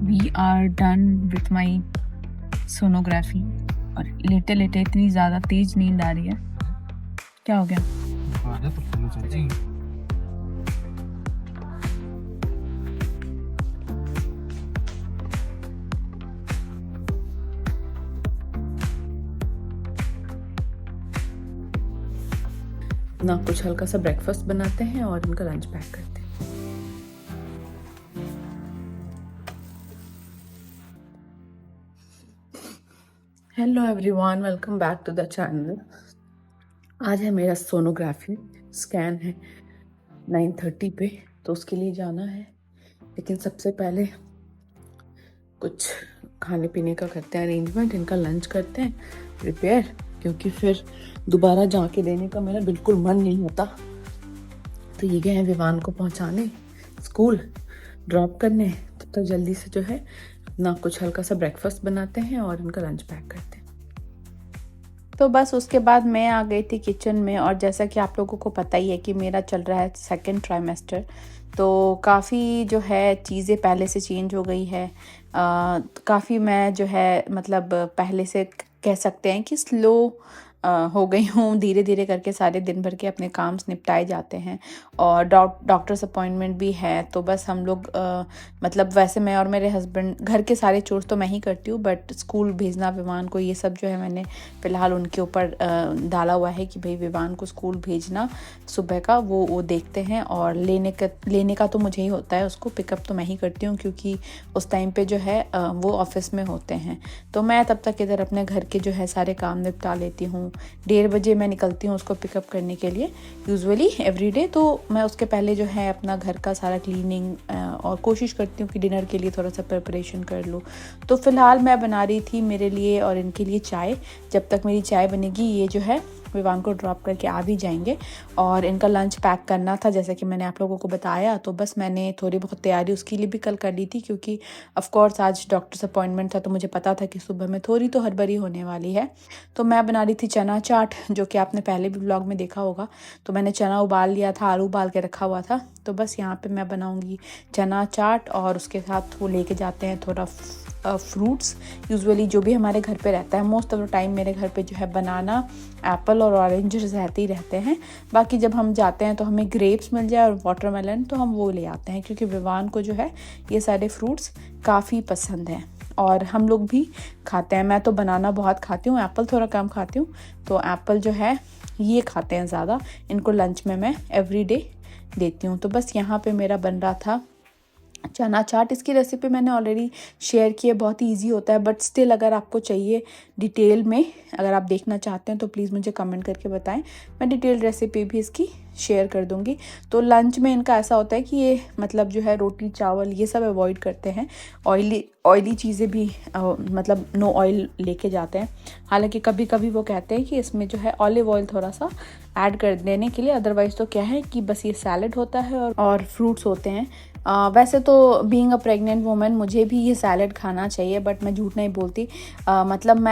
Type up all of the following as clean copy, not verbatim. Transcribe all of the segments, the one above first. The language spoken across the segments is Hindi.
We are done with my sonography. और लेटे लेटे इतनी ज़्यादा तेज नींद आ रही है। क्या हो गया? आजा तो फॉलो चल जाएंगे। ना कुछ हल्का सा ब्रेकफास्ट बनाते हैं और इनका लंच पैक करते हैं। Hello everyone, welcome back to the channel. आज है मेरा सोनोग्राफी स्कैन है 9:30 पे, तो उसके लिए जाना है। लेकिन सबसे पहले कुछ खाने पीने का करते हैं अरेंजमेंट, इनका लंच करते हैं प्रिपेयर, क्योंकि फिर दोबारा जाके देने का मेरा बिल्कुल मन नहीं होता। तो ये गए हैं विवान को पहुंचाने स्कूल, ड्रॉप करने। तब तक जल्दी से जो है ना कुछ हल्का सा ब्रेकफास्ट बनाते हैं और इनका लंच पैक करते हैं। तो बस उसके बाद मैं आ गई थी किचन में, और जैसा कि आप लोगों को पता ही है कि मेरा चल रहा है सेकंड ट्राइमेस्टर, तो काफ़ी जो है चीज़ें पहले से चेंज हो गई है। काफ़ी मैं जो है मतलब पहले से कह सकते हैं कि स्लो हो गई हूँ। धीरे धीरे करके सारे दिन भर के अपने काम निपटाए जाते हैं, और डॉक्टर्स अपॉइंटमेंट भी है। तो बस हम लोग मतलब वैसे मैं और मेरे हस्बैंड घर के सारे चोर्स तो मैं ही करती हूँ, बट स्कूल भेजना विवान को, ये सब जो है मैंने फ़िलहाल उनके ऊपर डाला हुआ है कि भाई विवान को स्कूल भेजना सुबह का, वो देखते हैं। और लेने का तो मुझे ही होता है, उसको पिकअप तो मैं ही करती हूँ, क्योंकि उस टाइम पे जो है वो ऑफिस में होते हैं। तो मैं तब तक इधर अपने घर के जो है सारे काम निपटा लेती हूँ। 1:30 बजे मैं निकलती हूँ उसको पिकअप करने के लिए, यूजुअली एवरीडे। तो मैं उसके पहले जो है अपना घर का सारा क्लीनिंग और कोशिश करती हूँ कि डिनर के लिए थोड़ा सा प्रिपरेशन कर लूँ। तो फ़िलहाल मैं बना रही थी मेरे लिए और इनके लिए चाय। जब तक मेरी चाय बनेगी, ये जो है विवान को ड्रॉप करके आ भी जाएंगे। और इनका लंच पैक करना था, जैसे कि मैंने आप लोगों को बताया। तो बस मैंने थोड़ी बहुत तैयारी उसके लिए भी कल कर ली थी, क्योंकि ऑफ कोर्स आज डॉक्टर्स अपॉइंटमेंट था, तो मुझे पता था कि सुबह में थोड़ी तो हड़बड़ी होने वाली है। तो मैं बना रही थी चना चाट, जो कि आपने पहले भी व्लॉग में देखा होगा। तो मैंने चना उबाल लिया था, आलू उबाल के रखा हुआ था। तो बस यहाँ पे मैं बनाऊँगी चना चाट, और उसके साथ वो लेके जाते हैं थोड़ा फ्रूट्स। यूजुअली जो भी हमारे घर पे रहता है, मोस्ट ऑफ द टाइम मेरे घर पे जो है बनाना, एप्पल और ऑरेंजेस रहते ही रहते हैं। बाकी जब हम जाते हैं तो हमें ग्रेप्स मिल जाए और वाटरमेलन, तो हम वो ले आते हैं, क्योंकि विवान को जो है ये सारे फ्रूट्स काफ़ी पसंद हैं और हम लोग भी खाते हैं। मैं तो बनाना बहुत खाती हूँ, एप्पल थोड़ा कम खाती हूँ। तो एप्पल जो है ये खाते हैं ज़्यादा। इनको लंच में मैं एवरीडे देती हूँ। तो बस यहाँ पे मेरा बन रहा था चना चाट। इसकी रेसिपी मैंने ऑलरेडी शेयर की है, बहुत ही ईजी होता है, बट स्टिल अगर आपको चाहिए डिटेल में, अगर आप देखना चाहते हैं तो प्लीज़ मुझे कमेंट करके बताएं, मैं डिटेल रेसिपी भी इसकी शेयर कर दूंगी। तो लंच में इनका ऐसा होता है कि ये मतलब जो है रोटी चावल ये सब अवॉइड करते हैं। ऑयली चीज़ें भी मतलब नो ऑयल लेके जाते हैं। हालांकि कभी कभी वो कहते हैं कि इसमें जो है ऑलिव ऑयल थोड़ा सा ऐड कर देने के लिए, अदरवाइज़ तो क्या है कि बस ये सैलड होता है और फ्रूट्स होते हैं। वैसे तो बीइंग अ प्रेग्नेंट वुमन मुझे भी ये सैलड खाना चाहिए, बट मैं झूठ नहीं बोलती। मतलब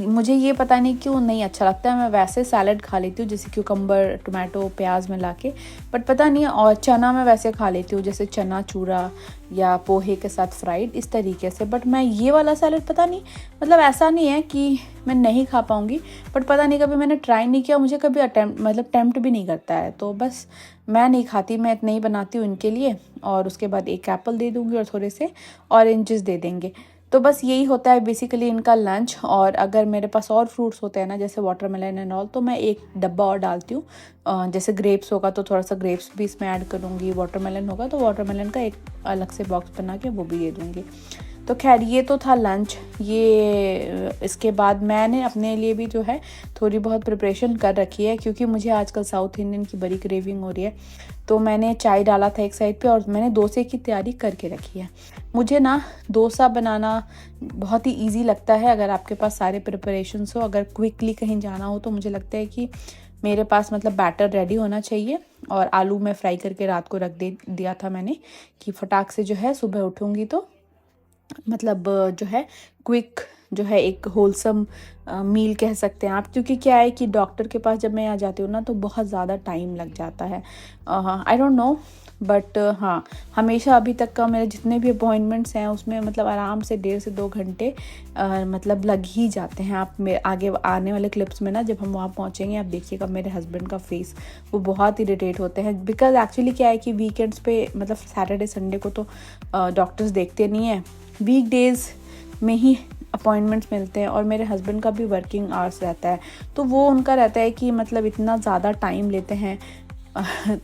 मुझे ये पता नहीं क्यों नहीं अच्छा लगता है। मैं वैसे सैलड खा लेती हूँ, जैसे क्यूकम्बर टोमेटो प्याज मिला के, बट पता नहीं। और चना मैं वैसे खा लेती हूँ, जैसे चना चूरा या पोहे के साथ फ्राइड, इस तरीके से। बट मैं ये वाला सैलड पता नहीं, मतलब ऐसा नहीं है कि मैं नहीं खा पाऊँगी, बट पता नहीं, कभी मैंने ट्राई नहीं किया, मुझे कभी टेम्प्ट भी नहीं करता है। तो बस मैं नहीं खाती, मैं इतना ही बनाती हूँ इनके लिए। और उसके बाद एक एप्पल दे दूँगी और थोड़े से ऑरेंजेस दे देंगे। तो बस यही होता है बेसिकली इनका लंच। और अगर मेरे पास और फ्रूट्स होते हैं ना, जैसे वाटरमेलन एंड ऑल, तो मैं एक डब्बा और डालती हूँ। जैसे ग्रेप्स होगा तो थोड़ा सा ग्रेप्स भी इसमें ऐड करूँगी, वाटरमेलन होगा तो वाटरमेलन का एक अलग से बॉक्स बना के वो भी दे दूँगी। तो खैर ये तो था लंच। ये इसके बाद मैंने अपने लिए भी जो है थोड़ी बहुत प्रिपरेशन कर रखी है, क्योंकि मुझे आजकल साउथ इंडियन की बड़ी क्रेविंग हो रही है। तो मैंने चाय डाला था एक साइड पे, और मैंने डोसे की तैयारी करके रखी है। मुझे ना डोसा बनाना बहुत ही इजी लगता है, अगर आपके पास सारे प्रिपरेशंस हो। अगर क्विकली कहीं जाना हो तो मुझे लगता है कि मेरे पास मतलब बैटर रेडी होना चाहिए। और आलू मैं फ्राई करके रात को रख दिया था मैंने, कि फटाक से जो है सुबह उठूँगी तो मतलब जो है क्विक जो है एक होलसम मील कह सकते हैं आप। क्योंकि क्या है कि डॉक्टर के पास जब मैं आ जाती हूँ ना, तो बहुत ज़्यादा टाइम लग जाता है। आई डोंट नो, बट हाँ, हमेशा अभी तक का मेरे जितने भी अपॉइंटमेंट्स हैं उसमें मतलब आराम से 1.5 से 2 घंटे मतलब लग ही जाते हैं। आप आगे आने वाले क्लिप्स में ना जब हम वहाँ पहुँचेंगे आप देखिएगा मेरे हस्बैंड का फेस, वो बहुत इरिटेट होते हैं। बिकॉज एक्चुअली क्या है कि वीकेंड्स पे मतलब सैटरडे संडे को तो डॉक्टर्स देखते नहीं हैं, वीक डेज़ में ही अपॉइंटमेंट्स मिलते हैं। और मेरे हस्बैंड का भी वर्किंग आवर्स रहता है, तो वो उनका रहता है कि मतलब इतना ज़्यादा टाइम लेते हैं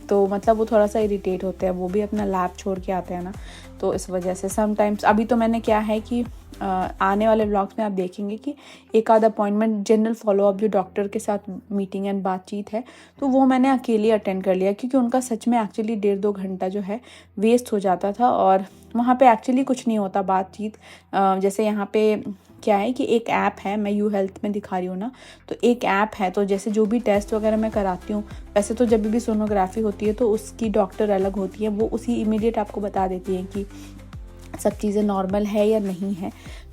तो मतलब वो थोड़ा सा इरिटेट होते हैं। वो भी अपना लैब छोड़ के आते हैं ना, तो इस वजह से समटाइम्स अभी तो मैंने क्या है कि आने वाले व्लॉग्स में आप देखेंगे कि एक आध अपॉइंटमेंट जनरल फॉलोअप जो डॉक्टर के साथ मीटिंग एंड बातचीत है तो वो मैंने अकेले अटेंड कर लिया, क्योंकि उनका सच में एक्चुअली 1.5-2 घंटा जो है वेस्ट हो जाता था। और वहाँ पे एक्चुअली कुछ नहीं होता बातचीत, जैसे यहाँ पे क्या है कि एक ऐप है, मैं यू हेल्थ में दिखा रही हूँ ना, तो एक ऐप है, तो जैसे जो भी टेस्ट वगैरह मैं कराती हूँ, वैसे तो जब भी सोनोग्राफी होती है तो उसकी डॉक्टर अलग होती है, वो उसी इमीडिएट आपको बता देती है कि सब चीज़ें नॉर्मल है या नहीं है।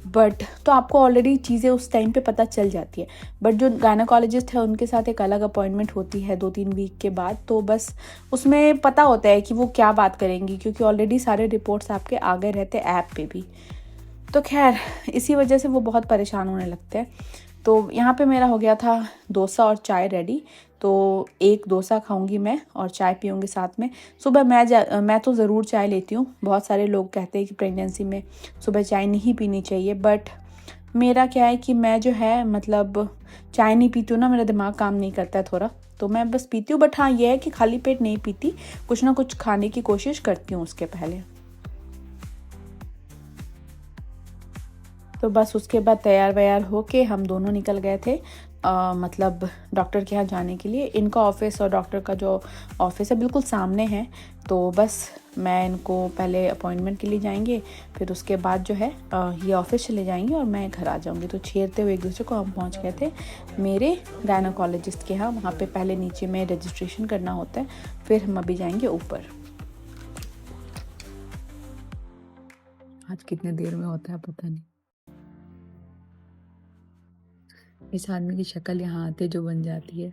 बट तो आपको ऑलरेडी चीज़ें उस टाइम पे पता चल जाती है। बट जो गायनाकोलॉजिस्ट है उनके साथ एक अलग अपॉइंटमेंट होती है 2-3 वीक के बाद, तो बस उसमें पता होता है कि वो क्या बात करेंगी, क्योंकि ऑलरेडी सारे रिपोर्ट्स आपके आ गए रहते हैं ऐप पे भी। तो खैर इसी वजह से वो बहुत परेशान होने लगते हैं। तो यहाँ पे मेरा हो गया था डोसा और चाय रेडी, तो एक डोसा खाऊंगी मैं और चाय पीऊंगी साथ में। सुबह मैं तो ज़रूर चाय लेती हूँ। बहुत सारे लोग कहते हैं कि प्रेगनेंसी में सुबह चाय नहीं पीनी चाहिए, बट मेरा क्या है कि मैं जो है मतलब चाय नहीं पीती हूँ ना, मेरा दिमाग काम नहीं करता है थोड़ा, तो मैं बस पीती हूँ। बट हाँ ये है कि खाली पेट नहीं पीती, कुछ ना कुछ खाने की कोशिश करती हूँ उसके पहले। तो बस उसके बाद तैयार वैयार होके हम दोनों निकल गए थे मतलब डॉक्टर के यहाँ जाने के लिए। इनका ऑफिस और डॉक्टर का जो ऑफिस है बिल्कुल सामने है, तो बस मैं इनको पहले अपॉइंटमेंट के लिए जाएंगे, फिर उसके बाद जो है ये ऑफिस चले जाएंगे और मैं घर आ जाऊंगी। तो छेड़ते हुए एक दूसरे को हम पहुंच गए थे मेरे गायनाकोलॉजिस्ट के यहाँ। वहाँ पे पहले नीचे में रजिस्ट्रेशन करना होता है, फिर हम अभी जाएंगे ऊपर। आज कितने देर में होता है पता नहीं। इस आदमी की शक्ल यहाँ आते जो बन जाती है।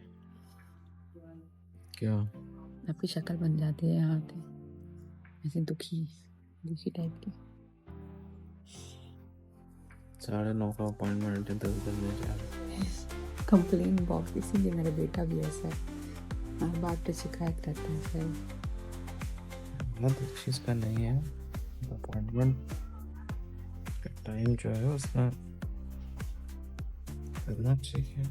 क्या? आपकी शक्ल बन जाती है यहाँ आते, ऐसे दुखी दुखी टाइप की। 9:30 का अपॉइंटमेंट है, 10 बजने जा रहे हैं। कंप्लेन बॉक्स, इसीलिए मेरा बेटा भी ऐसा है, हर बात पे शिकायत करता है सर। मतलब इस चीज़ का नहीं है, अपॉइंटमेंट का टाइम जो है उसका करना चाहिए।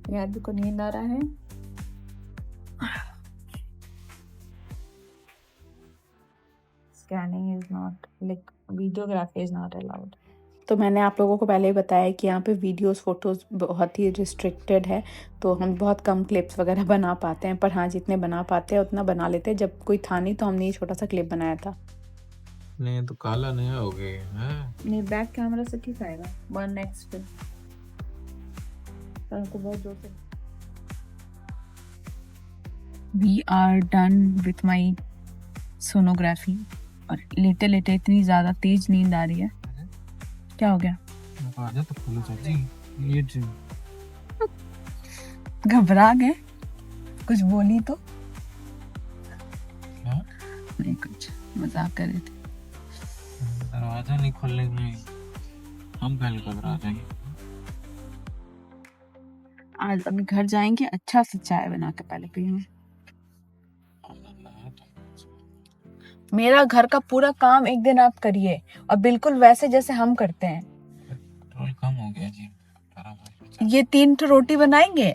याद को नींद आ रहा है। Scanning is not like videography is not allowed. तो मैंने आप लोगों को पहले ही बताया कि यहाँ पे वीडियोस फोटोज़ बहुत ही रिस्ट्रिक्टेड है, तो हम बहुत कम क्लिप्स वगैरह बना पाते हैं। पर हाँ जितने बना पाते हैं उतना बना लेते हैं। जब कोई था नहीं तो हमने ये छोटा सा क्लिप बनाया था। नहीं तो काला नहीं हो गए हैं। नहीं बैक कैमरा से ठीक आएगा। 1x पे तो बहुत जोर से। We are done with my sonography और लेटे लेटे इतनी ज़्यादा तेज नींद आ रही है। क्या हो गया? आजा तो फूलो चाची, ये जी घबरा गए? कुछ बोली तो? क्या? नहीं कुछ मजाक कर रहे थे। दरवाजा नहीं खोलने में हम पहले घबरा जाएंगे। आज अभी घर जाएंगे, अच्छा से चाय बना के पहले पियेंगे। मेरा घर का पूरा काम एक दिन आप करिए और बिल्कुल वैसे जैसे हम करते हैं। पेट्रोल कम हो गया जी। ये 3 रोटी बनाएंगे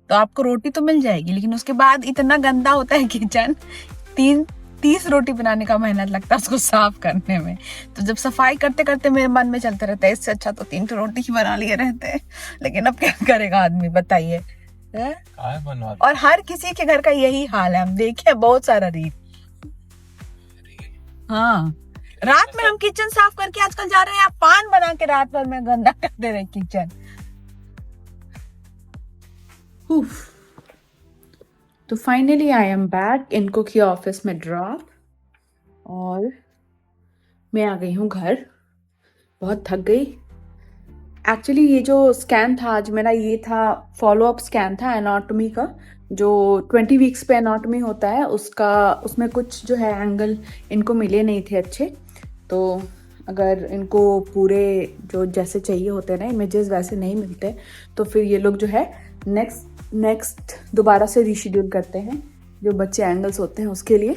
तो आपको रोटी तो मिल जाएगी, लेकिन उसके बाद इतना गंदा होता है किचन, 30 रोटी बनाने का मेहनत लगता है उसको साफ करने में। तो जब सफाई करते करते मेरे मन में चलता रहता है इससे अच्छा तो 3 रोटी ही बना लिए रहते हैं। लेकिन अब क्या करेगा आदमी बताइए। और हर किसी के घर का यही हाल है, हम देखे बहुत सारा रील। हाँ रात में हम किचन साफ करके आजकल जा रहे हैं, आप पान बना के रात भर में गंदा कर दे रहे किचन। तो फाइनली आई एम बैक। इनको किया ऑफिस में ड्रॉप और मैं आ गई हूँ घर। बहुत थक गई, एक्चुअली ये जो स्कैन था आज मेरा, ये था फॉलो अप स्कैन था एनाटॉमी का, जो 20 वीक्स पे एनाटॉमी होता है उसका। उसमें कुछ जो है एंगल इनको मिले नहीं थे अच्छे, तो अगर इनको पूरे जो जैसे चाहिए होते हैं ना इमेजेस वैसे नहीं मिलते, तो फिर ये लोग जो है नेक्स्ट दोबारा से रीशेड्यूल करते हैं जो बच्चे एंगल्स होते हैं उसके लिए।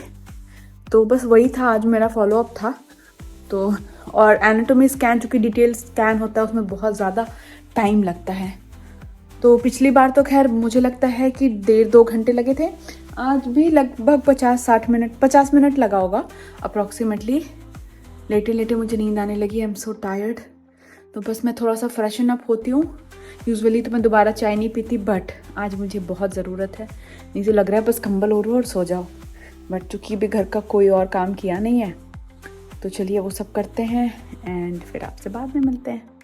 तो बस वही था आज मेरा फॉलोअप था। तो और एनाटॉमी स्कैन चूँकि डिटेल स्कैन होता है उसमें बहुत ज़्यादा टाइम लगता है। तो पिछली बार तो खैर मुझे लगता है कि 1.5-2 घंटे लगे थे, आज भी लगभग 50 मिनट लगा होगा अप्रॉक्सीमेटली। लेटे लेटे मुझे नींद आने लगी, आई एम सो टायर्ड। तो बस मैं थोड़ा सा फ्रेशन अप होती हूँ। यूजुअली तो मैं दोबारा चाय नहीं पीती, बट आज मुझे बहुत ज़रूरत है, नहीं तो लग रहा है बस कंबल ओढ़ो और सो जाओ। बट चूँकि भी घर का कोई और काम किया नहीं है, तो चलिए वो सब करते हैं एंड फिर आपसे बाद में मिलते हैं।